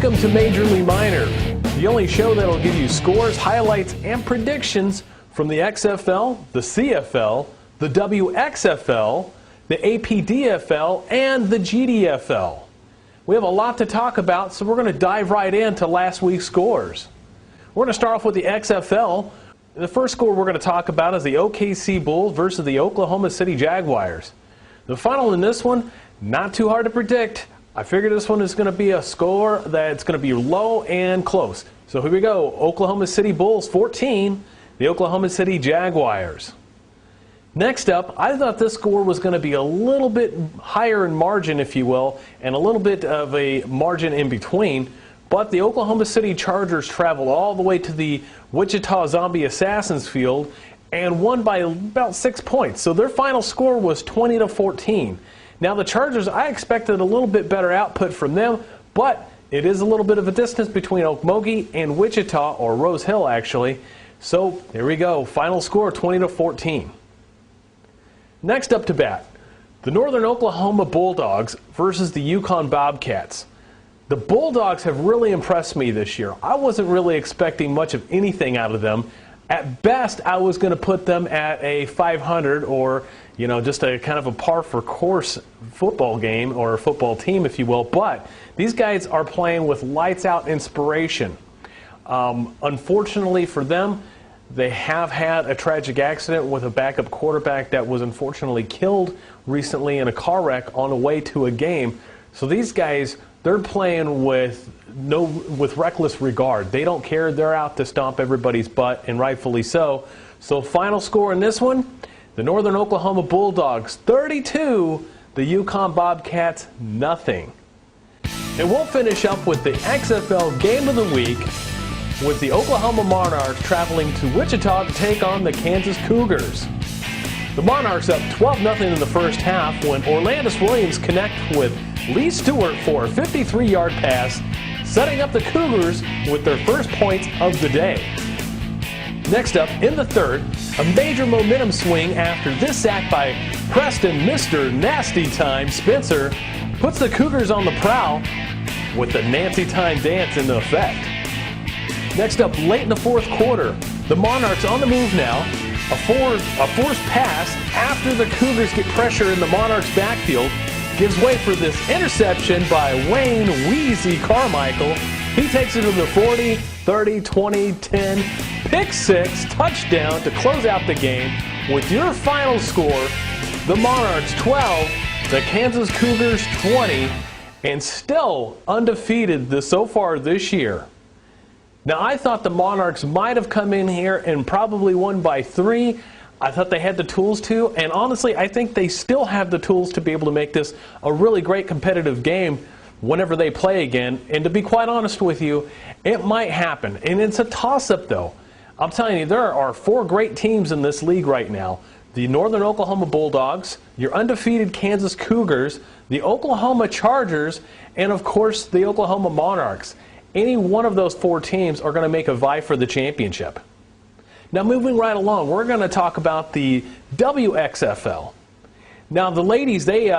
Welcome to Major League Minor, the only show that will give you scores, highlights, and predictions from the XFL, the CFL, the WXFL, the ADFL, and the GDFL. We have a lot to talk about, so we're going to dive right into last week's scores. We're going to start off with the XFL. The first score we're going to talk about is the OKC Bulls versus the Oklahoma City Jaguars. The final in this one, not too hard to predict. I figured this one is going to be a score that's going to be low and close. So here we go. Oklahoma City Bulls 14, the Oklahoma City Jaguars. Next up, I thought this score was going to be a little bit higher in margin, if you will, and a little bit of a margin in between. But the Oklahoma City Chargers traveled all the way to the Wichita Zombie Assassins field and won by about 6 points. So their final score was 20-14. Now the Chargers, I expected a little bit better output from them, but it is a little bit of a distance between Okmulgee and Wichita, or Rose Hill actually. So there we go, final score 20-14. Next up to bat, the Northern Oklahoma Bulldogs versus the Yukon Bobcats. The Bulldogs have really impressed me this year. I wasn't really expecting much of anything out of them. At best, I was going to put them at a 500 or, just a kind of a par for course football game or football team, if you will. But these guys are playing with lights out inspiration. Unfortunately for them, they have had a tragic accident with a backup quarterback that was unfortunately killed recently in a car wreck on the way to a game. So these guys, they're playing with reckless regard. They don't care. They're out to stomp everybody's butt, and rightfully so. So final score in this one, the Northern Oklahoma Bulldogs 32, the Yukon Bobcats nothing. And we'll finish up with the XFL Game of the Week with the Oklahoma Monarchs traveling to Wichita to take on the Kansas Cougars. The Monarchs up 12-0 in the first half when Orlandis Williams connects with Lee Stewart for a 53-yard pass, setting up the Cougars with their first points of the day. Next up, in the third, a major momentum swing after this sack by Preston Mr. Nasty Time Spencer puts the Cougars on the prowl with the Nancy Time dance into effect. Next up, late in the fourth quarter, the Monarchs on the move now. A forced pass after the Cougars get pressure in the Monarchs' backfield gives way for this interception by Wayne Wheezy Carmichael. He takes it to the 40, 30, 20, 10, pick six, touchdown to close out the game with your final score, the Monarchs 12, the Kansas Cougars 20, and still undefeated so far this year. Now, I thought the Monarchs might have come in here and probably won by 3. I thought they had the tools to, and honestly, I think they still have the tools to be able to make this a really great competitive game whenever they play again. And to be quite honest with you, it might happen. And it's a toss-up, though. I'm telling you, there are 4 great teams in this league right now. The Northern Oklahoma Bulldogs, your undefeated Kansas Cougars, the Oklahoma Chargers, and, of course, the Oklahoma Monarchs. Any one of those 4 teams are going to make a vie for the championship. Now, moving right along, we're going to talk about the WXFL. Now, the ladies, they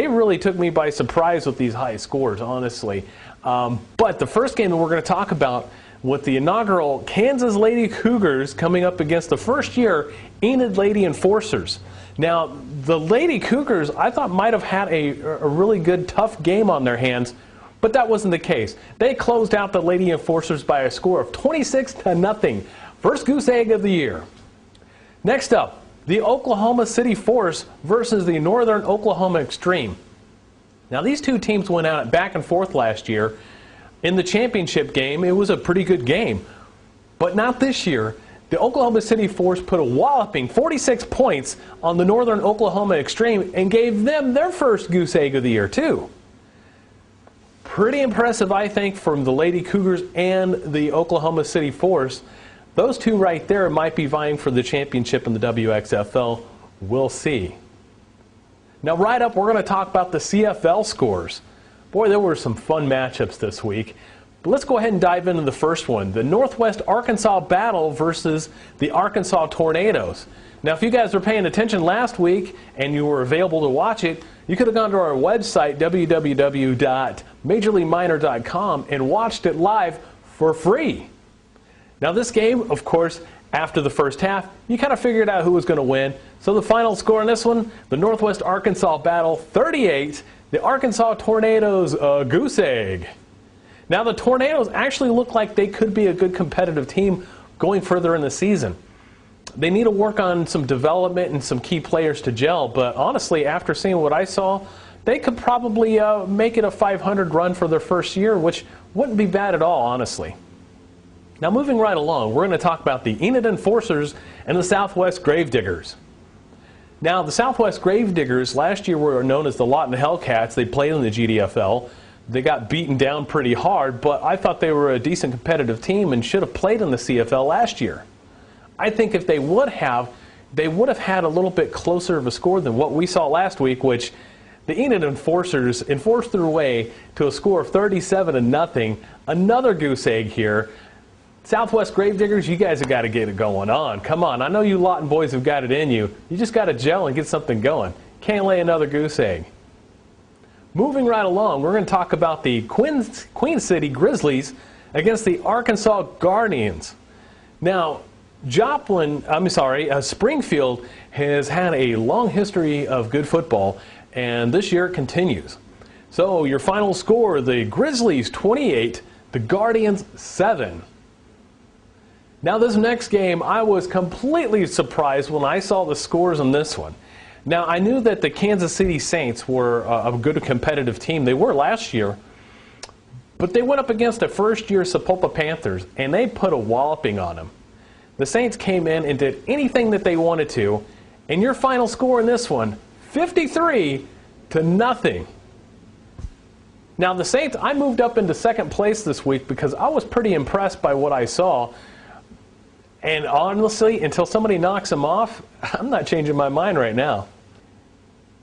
really took me by surprise with these high scores, honestly. But the first game that we're going to talk about with the inaugural Kansas Lady Cougars coming up against the first-year Enid Lady Enforcers. Now, the Lady Cougars, I thought might have had a really good, tough game on their hands, but that wasn't the case. They closed out the Lady Enforcers by a score of 26-0. First goose egg of the year. Next up, the Oklahoma City Force versus the Northern Oklahoma Extreme. Now, these two teams went out back and forth last year. In the championship game, it was a pretty good game. But not this year. The Oklahoma City Force put a walloping 46 points on the Northern Oklahoma Extreme and gave them their first goose egg of the year, too. Pretty impressive, I think, from the Lady Cougars and the Oklahoma City Force. Those two right there might be vying for the championship in the WXFL. We'll see. Now, right up, we're going to talk about the CFL scores. Boy, there were some fun matchups this week. But let's go ahead and dive into the first one. The Northwest Arkansas Battle versus the Arkansas Tornadoes. Now, if you guys were paying attention last week and you were available to watch it, you could have gone to our website, www.majorleagueminor.com, and watched it live for free. Now, this game, of course, after the first half, you kind of figured out who was going to win. So the final score in this one, the Northwest Arkansas Battle 38, the Arkansas Tornadoes goose egg. Now, the Tornadoes actually look like they could be a good competitive team going further in the season. They need to work on some development and some key players to gel, but honestly, after seeing what I saw, they could probably make it a 500 run for their first year, which wouldn't be bad at all, honestly. Now, moving right along, we're going to talk about the Enid Enforcers and the Southwest Gravediggers. Now, the Southwest Gravediggers last year were known as the Lawton Hellcats. They played in the GDFL. They got beaten down pretty hard, but I thought they were a decent competitive team and should have played in the CFL last year. I think if they would have had a little bit closer of a score than what we saw last week, which the Enid Enforcers enforced their way to a score of 37-0. Another goose egg here. Southwest Gravediggers, you guys have got to get it going on. Come on, I know you Lawton boys have got it in you. You just got to gel and get something going. Can't lay another goose egg. Moving right along, we're going to talk about the Queen City Grizzlies against the Arkansas Guardians. Now, Springfield has had a long history of good football, and this year it continues. So your final score, the Grizzlies 28, the Guardians 7. Now this next game, I was completely surprised when I saw the scores on this one. Now I knew that the Kansas City Saints were a good competitive team. They were last year, but they went up against a first-year Sapulpa Panthers, and they put a walloping on them. The Saints came in and did anything that they wanted to, and your final score in this one, 53-0. Now the Saints, I moved up into second place this week because I was pretty impressed by what I saw. And honestly, until somebody knocks them off, I'm not changing my mind right now.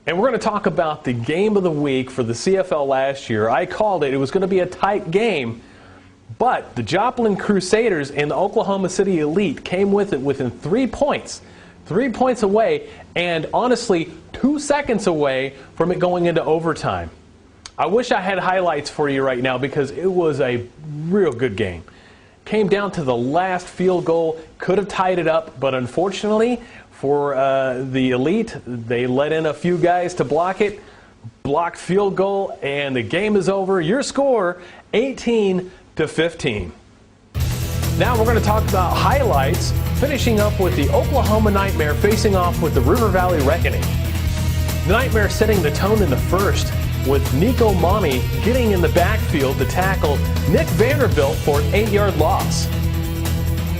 And we're going to talk about the game of the week for the CFL last year. I called it. It was going to be a tight game. But the Joplin Crusaders and the Oklahoma City Elite came with it within 3 points. 3 points away, and honestly, 2 seconds away from it going into overtime. I wish I had highlights for you right now because it was a real good game. Came down to the last field goal, could have tied it up, but unfortunately for the Elite, they let in a few guys to block it. Blocked field goal, and the game is over. Your score, 18-15. Now we're going to talk about highlights, finishing up with the Oklahoma Nightmare facing off with the River Valley Reckoning. The Nightmare setting the tone in the first, with Nico Monty getting in the backfield to tackle Nick Vanderbilt for an 8-yard loss.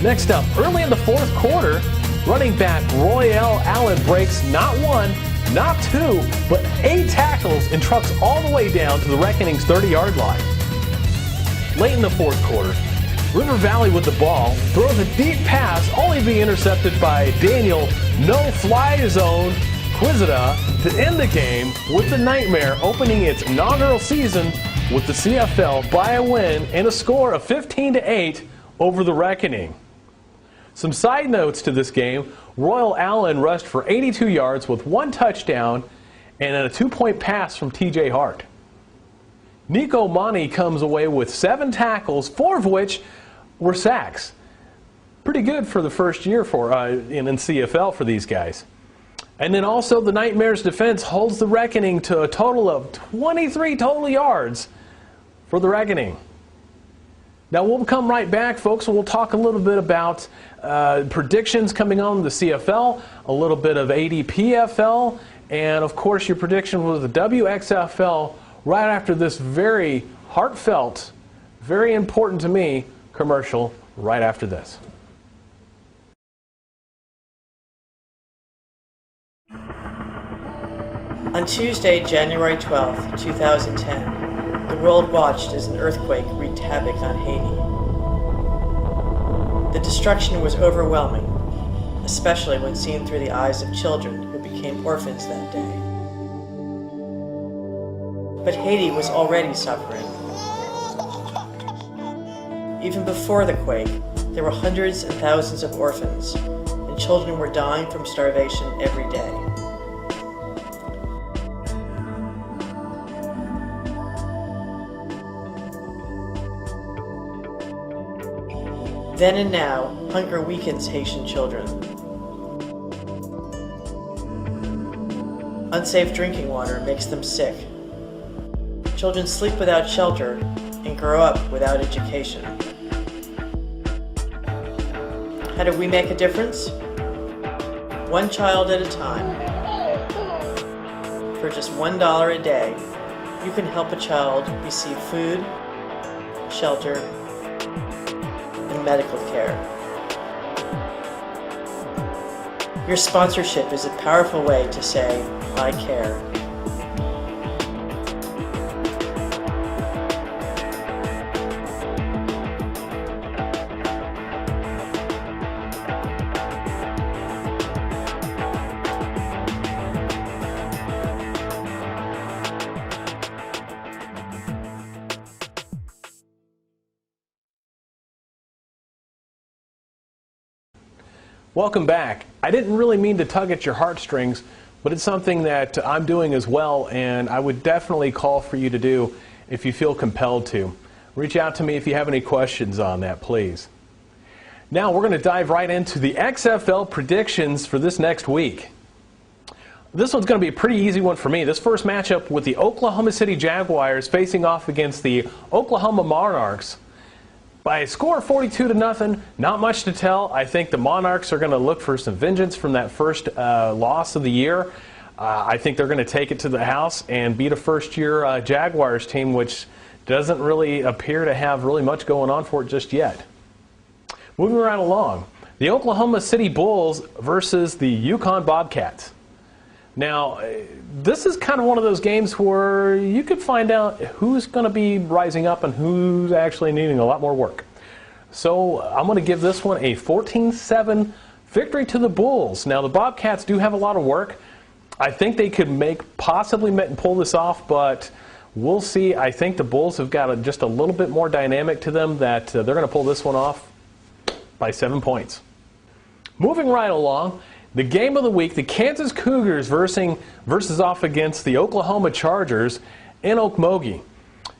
Next up, early in the fourth quarter, running back Royale Allen breaks not one, not two, but 8 tackles and trucks all the way down to the Reckoning's 30-yard line. Late in the fourth quarter, River Valley with the ball throws a deep pass, only to be intercepted by Daniel No-Fly Zone Quizita to end the game, with the Nightmare opening its inaugural season with the CFL by a win and a score of 15-8 over the Reckoning. Some side notes to this game: Royal Allen rushed for 82 yards with 1 touchdown and a 2-point pass from TJ Hart. Nico Monty comes away with 7 tackles, 4 of which were sacks. Pretty good for the first year in CFL for these guys. And then also the Nightmares defense holds the Reckoning to a total of 23 total yards for the Reckoning. Now we'll come right back, folks, and we'll talk a little bit about predictions coming on the CFL, a little bit of ADFL, and of course your prediction was the WXFL right after this very heartfelt, very important to me commercial right after this. On Tuesday, January 12, 2010, the world watched as an earthquake wreaked havoc on Haiti. The destruction was overwhelming, especially when seen through the eyes of children who became orphans that day. But Haiti was already suffering. Even before the quake, there were hundreds and thousands of orphans, and and children were dying from starvation every day. Then and now, hunger weakens Haitian children. Unsafe drinking water makes them sick. Children sleep without shelter and grow up without education. How do we make a difference? One child at a time. For just $1 a day, you can help a child receive food, shelter, and medical care. Your sponsorship is a powerful way to say, I care. Welcome back. I didn't really mean to tug at your heartstrings, but it's something that I'm doing as well, and I would definitely call for you to do if you feel compelled to. Reach out to me if you have any questions on that, please. Now we're going to dive right into the XFL predictions for this next week. This one's going to be a pretty easy one for me. This first matchup with the Oklahoma City Jaguars facing off against the Oklahoma Monarchs. By a score of 42-0, not much to tell. I think the Monarchs are going to look for some vengeance from that first loss of the year. I think they're going to take it to the house and beat a first-year Jaguars team, which doesn't really appear to have really much going on for it just yet. Moving right along, the Oklahoma City Bulls versus the Yukon Bobcats. Now, this is kind of one of those games where you could find out who's going to be rising up and who's actually needing a lot more work. So I'm going to give this one a 14-7 victory to the Bulls. Now, the Bobcats do have a lot of work. I think they could possibly pull this off, but we'll see. I think the Bulls have got just a little bit more dynamic to them that they're going to pull this one off by 7 points. Moving right along, the game of the week, the Kansas Cougars versus off against the Oklahoma Chargers in Okmulgee.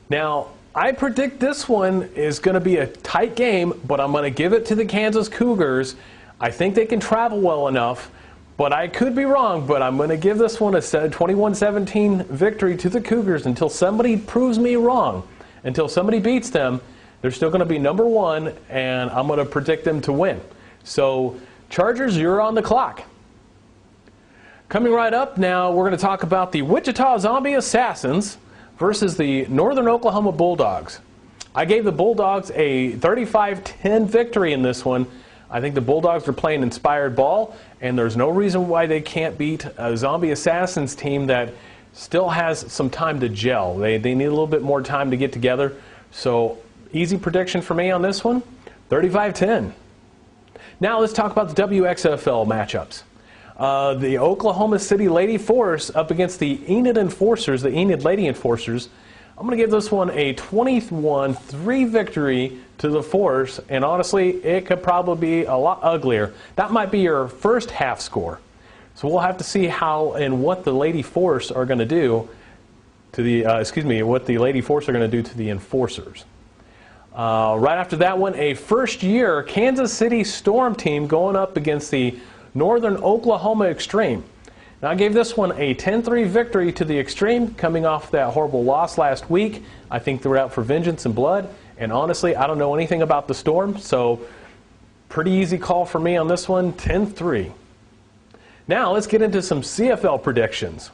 Now, I predict this one is going to be a tight game, but I'm going to give it to the Kansas Cougars. I think they can travel well enough, but I could be wrong, but I'm going to give this one a 21-17 victory to the Cougars until somebody proves me wrong. Until somebody beats them, they're still going to be number one, and I'm going to predict them to win. So, Chargers, you're on the clock. Coming right up now, we're going to talk about the Wichita Zombie Assassins versus the Northern Oklahoma Bulldogs. I gave the Bulldogs a 35-10 victory in this one. I think the Bulldogs are playing inspired ball, and there's no reason why they can't beat a Zombie Assassins team that still has some time to gel. They need a little bit more time to get together. So, easy prediction for me on this one, 35-10. Now let's talk about the WXFL matchups. The Oklahoma City Lady Force up against the Enid Enforcers, the Enid Lady Enforcers. I'm going to give this one a 21-3 victory to the Force, and honestly, it could probably be a lot uglier. That might be your first half score. So we'll have to see how and what the Lady Force are going to do to the, what the Lady Force are going to do to the Enforcers. Right after that one, a first-year Kansas City Storm team going up against the Northern Oklahoma Extreme. Now, I gave this one a 10-3 victory to the Extreme, coming off that horrible loss last week. I think they're out for vengeance and blood, and honestly, I don't know anything about the Storm, so pretty easy call for me on this one, 10-3. Now, let's get into some CFL predictions.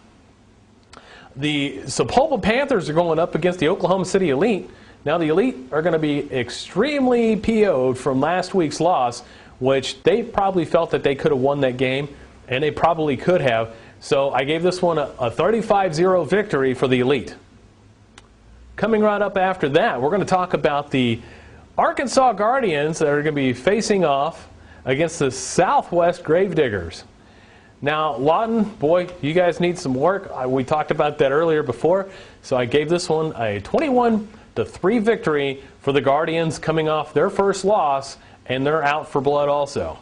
The Sapulpa Panthers are going up against the Oklahoma City Elite. Now, the Elite are going to be extremely PO'd from last week's loss, which they probably felt that they could have won that game, and they probably could have. So I gave this one a 35-0 victory for the Elite. Coming right up after that, we're going to talk about the Arkansas Guardians that are going to be facing off against the Southwest Gravediggers. Now, Lawton, boy, you guys need some work. We talked about that earlier before, so I gave this one a 21-3 victory for the Guardians, coming off their first loss, and they're out for blood also.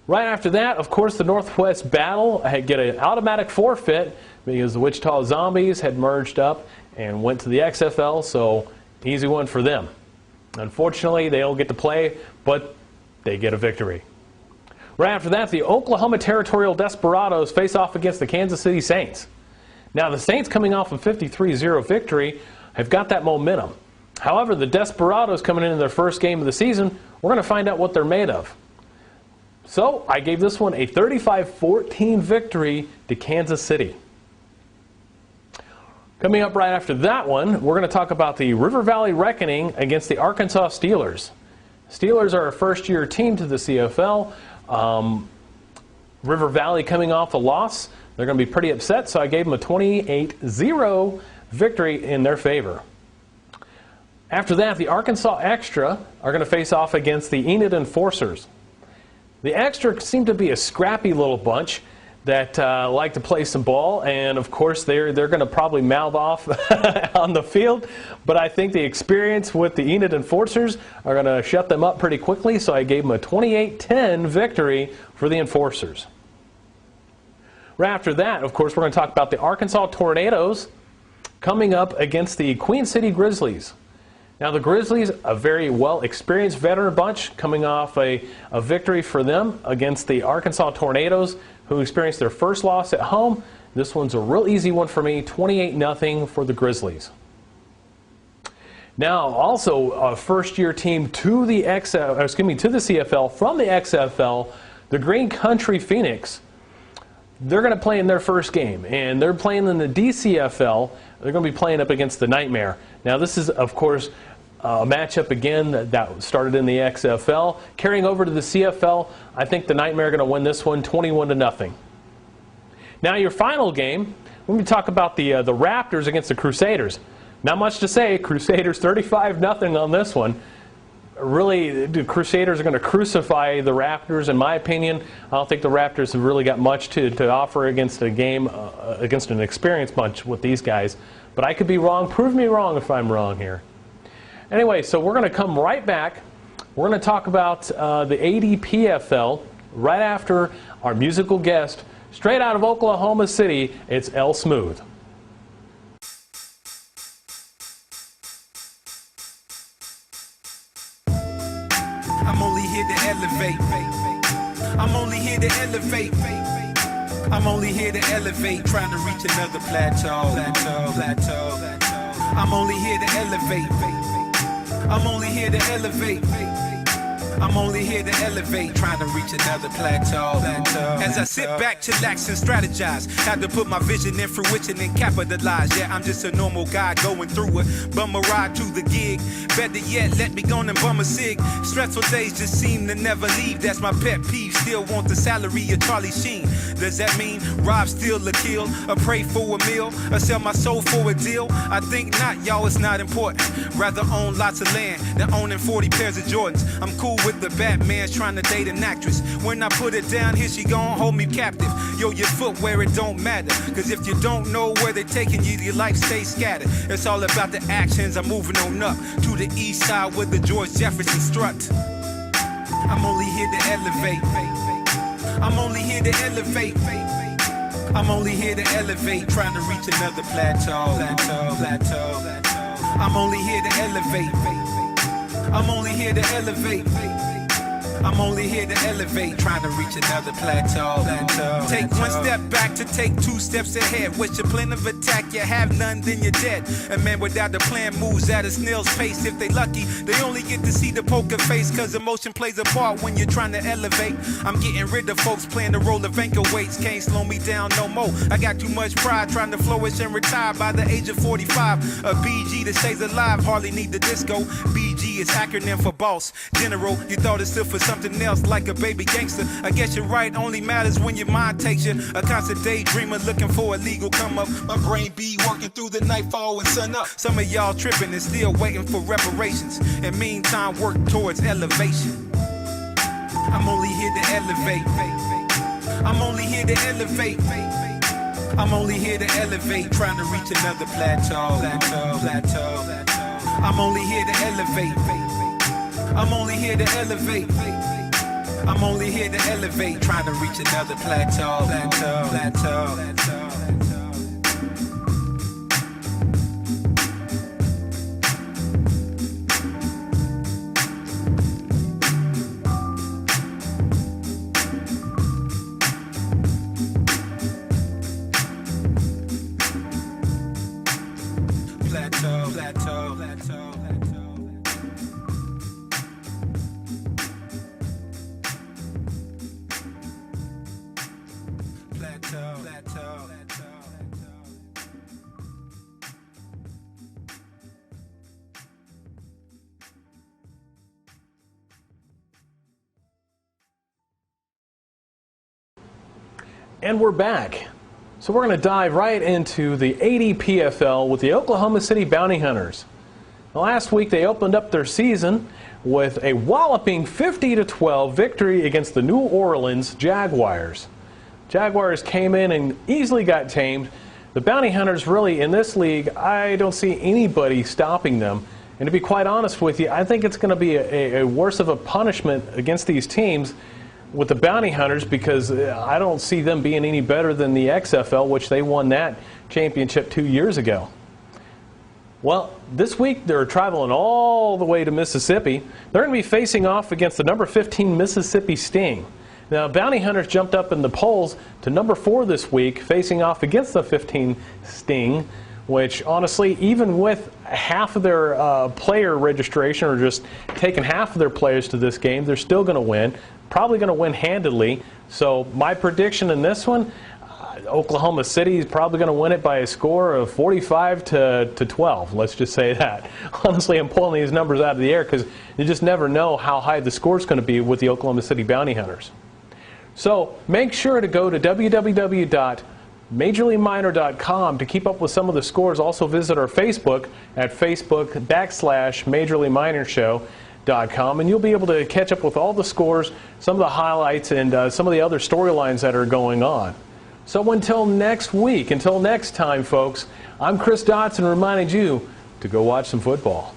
Right after that, of course, the Northwest Battle had get an automatic forfeit because the Wichita Zombies had merged up and went to the XFL, so easy one for them. Unfortunately, they don't get to play, but they get a victory. Right after that, the Oklahoma Territorial Desperados face off against the Kansas City Saints. Now, the Saints, coming off a 53-0 victory, have got that momentum. However, the Desperados coming into their first game of the season, we're going to find out what they're made of. So, I gave this one a 35-14 victory to Kansas City. Coming up right after that one, we're going to talk about the River Valley Reckoning against the Arkansas Steelers. Steelers are a first-year team to the CFL. River Valley coming off a loss. They're going to be pretty upset, so I gave them a 28-0 victory in their favor. After that, the Arkansas Extra are going to face off against the Enid Enforcers. The Extra seem to be a scrappy little bunch that like to play some ball, and of course they're going to probably mouth off on the field, but I think the experience with the Enid Enforcers are going to shut them up pretty quickly, so I gave them a 28-10 victory for the Enforcers. Right after that, of course, we're going to talk about the Arkansas Tornadoes coming up against the Queen City Grizzlies. Now, the Grizzlies, a very well-experienced veteran bunch, coming off a victory for them against the Arkansas Tornadoes, who experienced their first loss at home. This one's a real easy one for me, 28-0 for the Grizzlies. Now, also a first-year team to the CFL from the XFL, the Green Country Phoenix. They're going to play in their first game, and they're playing in the DCFL. They're going to be playing up against the Nightmare. Now, this is, of course, a matchup again that started in the XFL. Carrying over to the CFL, I think the Nightmare are going to win this one 21-0. Now, your final game, when we talk about the Raptors against the Crusaders. Not much to say. Crusaders 35-0 on this one. Really, the Crusaders are going to crucify the Raptors, in my opinion. I don't think the Raptors have really got much to offer against a game, against an experienced bunch with these guys. But I could be wrong. Prove me wrong if I'm wrong here. Anyway, so we're going to come right back. We're going to talk about the ADPFL right after our musical guest, straight out of Oklahoma City. It's L Smooth. I'm only here to elevate. I'm only here to elevate. I'm only here to elevate, trying to reach another plateau. I'm only here to elevate. I'm only here to elevate. I'm only here to elevate, trying to reach another plateau. As I sit back, chillax, and strategize, had to put my vision in fruition and capitalize. Yeah, I'm just a normal guy going through it. Bum a ride to the gig. Better yet, let me go and bum a cig. Stressful days just seem to never leave. That's my pet peeve. Still want the salary of Charlie Sheen. Does that mean rob, steal, or kill, or pray for a meal, or sell my soul for a deal? I think not, y'all, it's not important. Rather own lots of land than owning 40 pairs of Jordans. I'm cool with the Batman's trying to date an actress. When I put it down, here she gon' hold me captive. Yo, your footwear, it don't matter. Cause if you don't know where they're taking you, your life stays scattered. It's all about the actions. I'm moving on up to the east side with the George Jefferson strut. I'm only here to elevate. I'm only here to elevate. I'm only here to elevate, trying to reach another plateau. I'm only here to elevate. I'm only here to elevate. I'm only here to elevate, trying to reach another plateau. Take one step back to take two steps ahead. With your plan of attack, you have none, then you're dead. A man without a plan moves at a snail's pace. If they lucky, they only get to see the poker face, cause emotion plays a part when you're trying to elevate. I'm getting rid of folks playing the role of anchor weights. Can't slow me down no more. I got too much pride, trying to flourish and retire by the age of 45. A BG that stays alive, hardly need the disco. BG is acronym for boss. General, you thought it stood for something else, like a baby gangster. I guess you're right, only matters when your mind takes you. A constant daydreamer looking for a legal come up. My brain be working through the nightfall and sun up. Some of y'all tripping and still waiting for reparations. In meantime, work towards elevation. I'm only here to elevate. I'm only here to elevate. I'm only here to elevate, trying to reach another plateau. I'm only here to elevate. I'm only here to elevate. I'm only here to elevate, trying to reach another plateau. Plateau, plateau, plateau. Plateau, plateau, plateau, plateau. Plateau, plateau, plateau. And we're back. So we're going to dive right into the ADFL with the Oklahoma City Bounty Hunters. Last week they opened up their season with a walloping 50-12 victory against the New Orleans Jaguars. Jaguars came in and easily got tamed. The Bounty Hunters really in this league, I don't see anybody stopping them. And to be quite honest with you, I think it's going to be a worse of a punishment against these teams with the Bounty Hunters, because I don't see them being any better than the XFL, which they won that championship 2 years ago. Well, this week they're traveling all the way to Mississippi. They're going to be facing off against the number 15 Mississippi Sting. Now, Bounty Hunters jumped up in the polls to number 4 this week, facing off against the 15 Sting, which honestly, even with half of their player registration, or just taking half of their players to this game, they're still going to win. Probably going to win handedly. So my prediction in this one, Oklahoma City is probably going to win it by a score of 45-12. Let's just say that. Honestly, I'm pulling these numbers out of the air because you just never know how high the score is going to be with the Oklahoma City Bounty Hunters. So make sure to go to www.majorleagueminor.com to keep up with some of the scores. Also visit our Facebook at Facebook.com/Major League Minor Show.com, and you'll be able to catch up with all the scores, some of the highlights, and some of the other storylines that are going on. So until next week, until next time, folks, I'm Chris Dotson reminding you to go watch some football.